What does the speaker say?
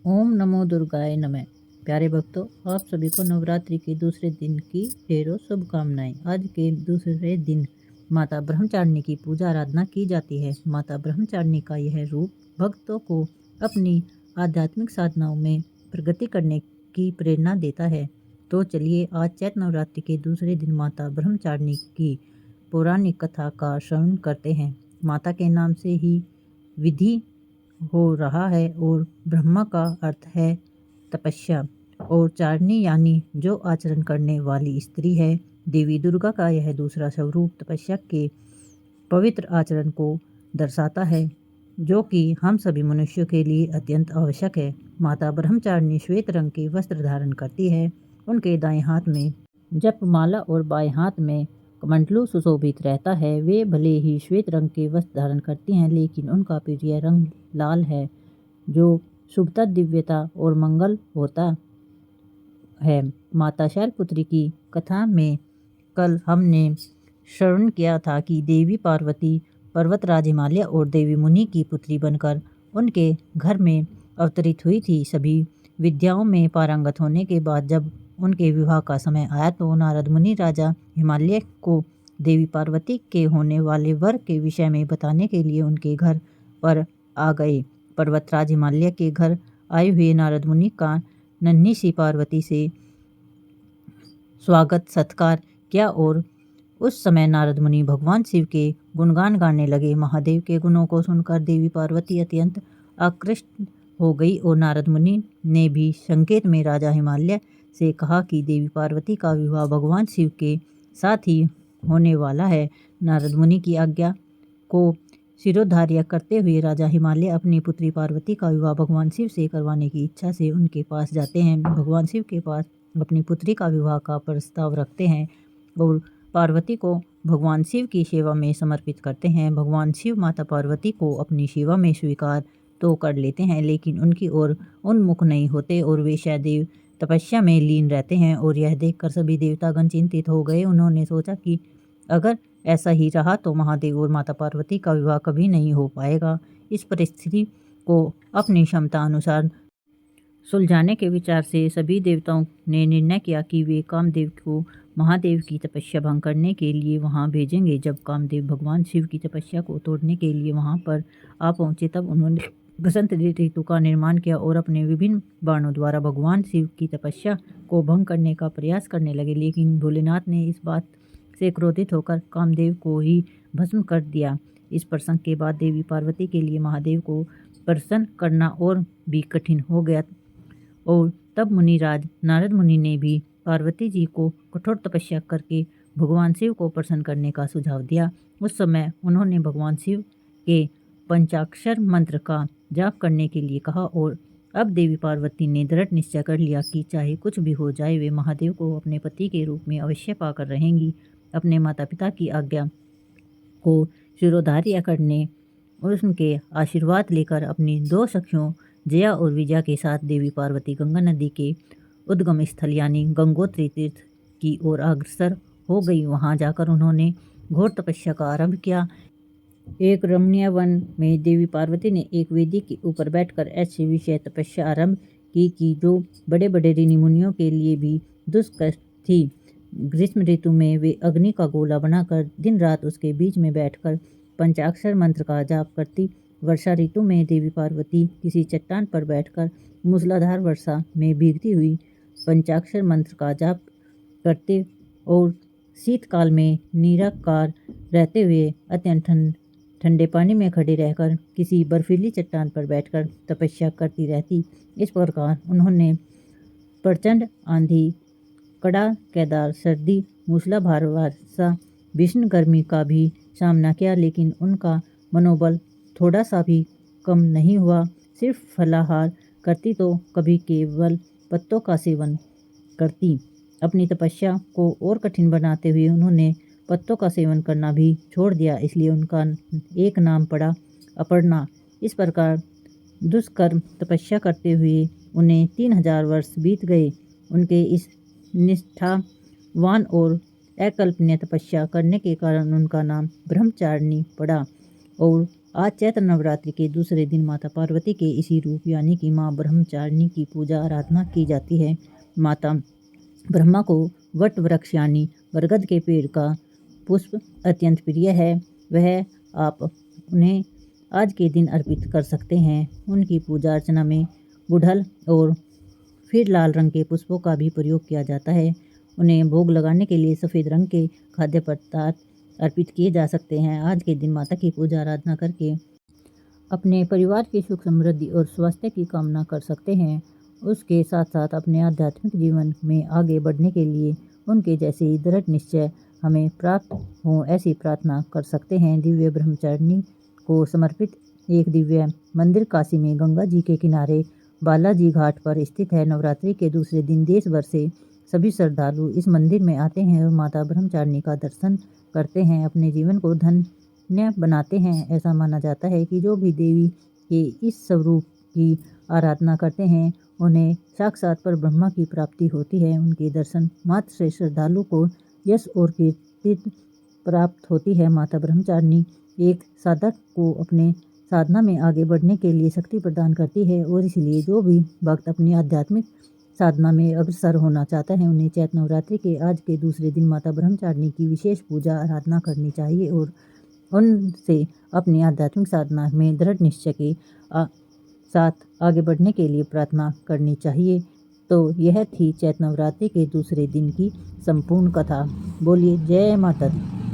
ओम नमो दुर्गाय नमः। प्यारे भक्तों, आप सभी को नवरात्रि के दूसरे दिन की ढेरों शुभकामनाएं। आज के दूसरे दिन माता ब्रह्मचारिणी की पूजा आराधना की जाती है। माता ब्रह्मचारिणी का यह रूप भक्तों को अपनी आध्यात्मिक साधनाओं में प्रगति करने की प्रेरणा देता है। तो चलिए आज चैत्र नवरात्रि के दूसरे दिन माता ब्रह्मचारिणी की पौराणिक कथा का श्रवण करते हैं। माता के नाम से ही विधि हो रहा है और ब्रह्मा का अर्थ है तपस्या और चारणी यानी जो आचरण करने वाली स्त्री है। देवी दुर्गा का यह दूसरा स्वरूप तपस्या के पवित्र आचरण को दर्शाता है, जो कि हम सभी मनुष्यों के लिए अत्यंत आवश्यक है। माता ब्रह्मचारिणी श्वेत रंग के वस्त्र धारण करती है। उनके दाएं हाथ में जपमाला और बाएं हाथ में कमंडलू सुशोभित रहता है। वे भले ही श्वेत रंग के वस्त्र धारण करती हैं, लेकिन उनका प्रिय रंग लाल है, जो शुभता, दिव्यता और मंगल होता है। माता शैलपुत्री की कथा में कल हमने श्रवण किया था कि देवी पार्वती पर्वतराज हिमालय और देवी मुनि की पुत्री बनकर उनके घर में अवतरित हुई थी। सभी विद्याओं में पारंगत होने के बाद जब उनके विवाह का समय आया तो नारद मुनि राजा हिमालय को देवी पार्वती के होने वाले वर के विषय में बताने के लिए उनके घर पर आ गए। पर्वतराज हिमालय के घर आए हुए नारद मुनि का नन्ही सी पार्वती से स्वागत सत्कार किया और उस समय नारद मुनि भगवान शिव के गुणगान गाने लगे। महादेव के गुणों को सुनकर देवी पार्वती अत्यंत आकृष्ट हो गई और नारद मुनि ने भी संकेत में राजा हिमालय से कहा कि देवी पार्वती का विवाह भगवान शिव के साथ ही होने वाला है। नारद मुनि की आज्ञा को शिरोधार्य करते हुए राजा हिमालय अपनी पुत्री पार्वती का विवाह भगवान शिव से करवाने की इच्छा से उनके पास जाते हैं। भगवान शिव के पास अपनी पुत्री का विवाह का प्रस्ताव रखते हैं और पार्वती को भगवान शिव की सेवा में समर्पित करते हैं। भगवान शिव माता पार्वती को अपनी सेवा में स्वीकार तो कर लेते हैं, लेकिन उनकी ओर उन्मुख नहीं होते और वे सदैव तपस्या में लीन रहते हैं। और यह देखकर सभी देवतागण चिंतित हो गए। उन्होंने सोचा कि अगर ऐसा ही रहा तो महादेव और माता पार्वती का विवाह कभी नहीं हो पाएगा। इस परिस्थिति को अपनी क्षमता अनुसार सुलझाने के विचार से सभी देवताओं ने निर्णय किया कि वे कामदेव को महादेव की तपस्या भंग करने के लिए वहां भेजेंगे। जब कामदेव भगवान शिव की तपस्या को तोड़ने के लिए वहां पर आ पहुंचे तब उन्होंने बसंत ऋतु का निर्माण किया और अपने विभिन्न बाणों द्वारा भगवान शिव की तपस्या को भंग करने का प्रयास करने लगे। लेकिन भोलेनाथ ने इस बात से क्रोधित होकर कामदेव को ही भस्म कर दिया। इस प्रसंग के बाद देवी पार्वती के लिए महादेव को प्रसन्न करना और भी कठिन हो गया और तब मुनिराज नारद मुनि ने भी पार्वती जी को कठोर तपस्या करके भगवान शिव को प्रसन्न करने का सुझाव दिया। उस समय उन्होंने भगवान शिव के पंचाक्षर मंत्र का जाप करने के लिए कहा और अब देवी पार्वती ने दृढ़ निश्चय कर लिया कि चाहे कुछ भी हो जाए वे महादेव को अपने पति के रूप में अवश्य पाकर रहेंगी। अपने माता पिता की आज्ञा को शिरोधार्य करने और उनके आशीर्वाद लेकर अपनी दो सखियों जया और विजया के साथ देवी पार्वती गंगा नदी के उद्गम स्थल यानी गंगोत्री तीर्थ की ओर अग्रसर हो गई। वहां जाकर उन्होंने घोर तपस्या का आरंभ किया। एक रमणीय वन में देवी पार्वती ने एक वेदी के ऊपर बैठकर ऐसी विषय तपस्या आरंभ की कि जो बड़े बड़े ऋषि मुनियों के लिए भी दुष्कर थी। ग्रीष्म ऋतु में वे अग्नि का गोला बनाकर दिन रात उसके बीच में बैठकर पंचाक्षर मंत्र का जाप करती। वर्षा ऋतु में देवी पार्वती किसी चट्टान पर बैठकर मूसलाधार वर्षा में भीगती हुई पंचाक्षर मंत्र का जाप करते और शीतकाल में निराकार रहते हुए अत्यंत ठंडे पानी में खड़े रहकर किसी बर्फीली चट्टान पर बैठकर तपस्या करती रहती। इस प्रकार उन्होंने प्रचंड आंधी, कड़ाकेदार सर्दी, मूसलाधार वर्षा, भीषण गर्मी का भी सामना किया, लेकिन उनका मनोबल थोड़ा सा भी कम नहीं हुआ। सिर्फ फलाहार करती तो कभी केवल पत्तों का सेवन करती। अपनी तपस्या को और कठिन बनाते हुए उन्होंने पत्तों का सेवन करना भी छोड़ दिया, इसलिए उनका एक नाम पड़ा अपर्णा। इस प्रकार दुष्कर्म तपस्या करते हुए उन्हें 3000 वर्ष बीत गए। उनके इस निष्ठावान और अकल्पनीय तपस्या करने के कारण उनका नाम ब्रह्मचारिणी पड़ा और आज चैत्र नवरात्रि के दूसरे दिन माता पार्वती के इसी रूप यानी कि माँ ब्रह्मचारिणी की पूजा आराधना की जाती है। माता ब्रह्मा को वट वृक्ष यानी बरगद के पेड़ का पुष्प अत्यंत प्रिय है। वह आप उन्हें आज के दिन अर्पित कर सकते हैं। उनकी पूजा अर्चना में गुड़हल और फिर लाल रंग के पुष्पों का भी प्रयोग किया जाता है। उन्हें भोग लगाने के लिए सफ़ेद रंग के खाद्य पदार्थ अर्पित किए जा सकते हैं। आज के दिन माता की पूजा आराधना करके अपने परिवार की सुख समृद्धि और स्वास्थ्य की कामना कर सकते हैं। उसके साथ साथ अपने आध्यात्मिक जीवन में आगे बढ़ने के लिए उनके जैसे ही दृढ़ निश्चय हमें प्राप्त हो ऐसी प्रार्थना कर सकते हैं। दिव्य ब्रह्मचारिणी को समर्पित एक दिव्य मंदिर काशी में गंगा जी के किनारे बालाजी घाट पर स्थित है। नवरात्रि के दूसरे दिन देश भर से सभी श्रद्धालु इस मंदिर में आते हैं और माता ब्रह्मचारिणी का दर्शन करते हैं, अपने जीवन को धन्य बनाते हैं। ऐसा माना जाता है कि जो भी देवी के इस स्वरूप की आराधना करते हैं उन्हें साक्षात पर ब्रह्मा की प्राप्ति होती है। उनके दर्शन मात्र से श्रद्धालु को यश और कीर्ति प्राप्त होती है। माता ब्रह्मचारिणी एक साधक को अपने साधना में आगे बढ़ने के लिए शक्ति प्रदान करती है और इसलिए जो भी भक्त अपनी आध्यात्मिक साधना में अग्रसर होना चाहता है उन्हें चैत्र नवरात्रि के आज के दूसरे दिन माता ब्रह्मचारिणी की विशेष पूजा आराधना करनी चाहिए और उनसे अपनी आध्यात्मिक साधना में दृढ़ निश्चय के साथ आगे बढ़ने के लिए प्रार्थना करनी चाहिए। तो यह थी चैत्र नवरात्रि के दूसरे दिन की संपूर्ण कथा। बोलिए जय माता दी।